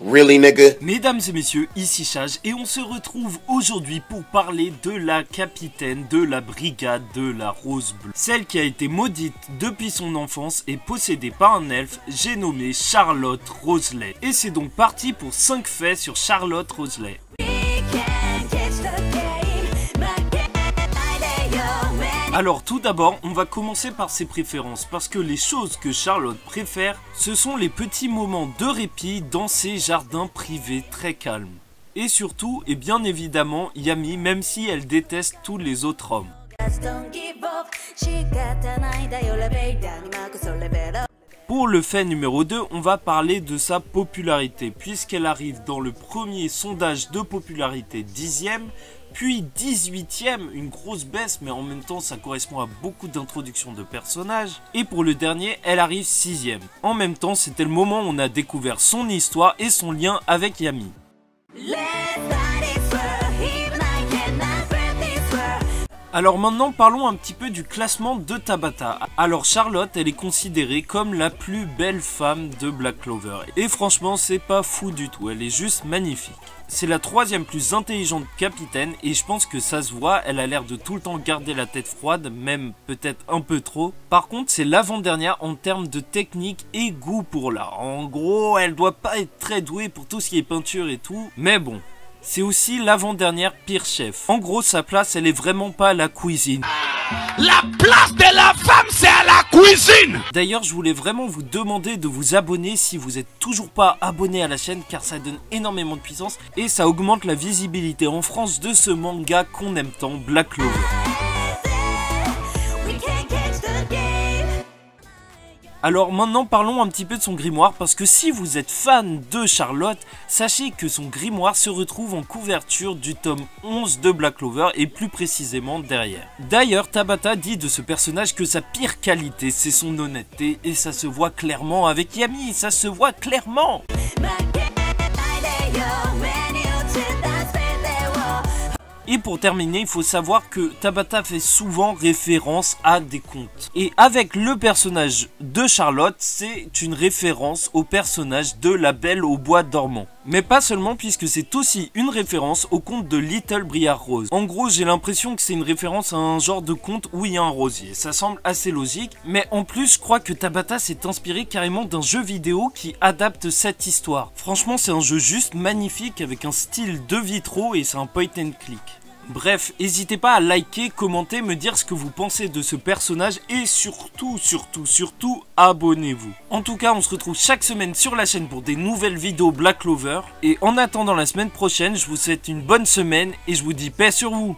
Really, nigga? Mesdames et messieurs, ici Chage et on se retrouve aujourd'hui pour parler de la capitaine de la brigade de la Rose Bleue. Celle qui a été maudite depuis son enfance et possédée par un elfe, j'ai nommé Charlotte Roseley. Et c'est donc parti pour 5 faits sur Charlotte Roseley. Alors tout d'abord, on va commencer par ses préférences, parce que les choses que Charlotte préfère, ce sont les petits moments de répit dans ses jardins privés très calmes. Et surtout, et bien évidemment, Yami, même si elle déteste tous les autres hommes. Pour le fait numéro 2, on va parler de sa popularité, puisqu'elle arrive dans le premier sondage de popularité 10e, puis 18e, une grosse baisse, mais en même temps ça correspond à beaucoup d'introductions de personnages. Et pour le dernier, elle arrive 6e. En même temps, c'était le moment où on a découvert son histoire et son lien avec Yami. Alors maintenant parlons un petit peu du classement de Tabata. Alors Charlotte, elle est considérée comme la plus belle femme de Black Clover. Et franchement c'est pas fou du tout, elle est juste magnifique. C'est la 3e plus intelligente capitaine et je pense que ça se voit, elle a l'air de tout le temps garder la tête froide, même peut-être un peu trop. Par contre c'est l'avant-dernière en termes de technique et goût pour l'art. En gros elle doit pas être très douée pour tout ce qui est peinture et tout, mais bon. C'est aussi l'avant-dernière pire chef. En gros, sa place, elle est vraiment pas à la cuisine. La place de la femme, c'est à la cuisine! D'ailleurs, je voulais vraiment vous demander de vous abonner si vous êtes toujours pas abonné à la chaîne, car ça donne énormément de puissance et ça augmente la visibilité en France de ce manga qu'on aime tant, Black Clover. Alors maintenant parlons un petit peu de son grimoire, parce que si vous êtes fan de Charlotte, sachez que son grimoire se retrouve en couverture du tome 11 de Black Clover et plus précisément derrière. D'ailleurs Tabata dit de ce personnage que sa pire qualité c'est son honnêteté et ça se voit clairement avec Yami, ça se voit clairement. Et pour terminer, il faut savoir que Tabata fait souvent référence à des contes. Et avec le personnage de Charlotte, c'est une référence au personnage de La Belle au Bois dormant. Mais pas seulement, puisque c'est aussi une référence au conte de Little Briar Rose. En gros, j'ai l'impression que c'est une référence à un genre de conte où il y a un rosier. Ça semble assez logique, mais en plus, je crois que Tabata s'est inspiré carrément d'un jeu vidéo qui adapte cette histoire. Franchement, c'est un jeu juste magnifique avec un style de vitro et c'est un point and click. Bref, n'hésitez pas à liker, commenter, me dire ce que vous pensez de ce personnage et surtout, abonnez-vous. En tout cas, on se retrouve chaque semaine sur la chaîne pour des nouvelles vidéos Black Clover. Et en attendant la semaine prochaine, je vous souhaite une bonne semaine et je vous dis paix sur vous.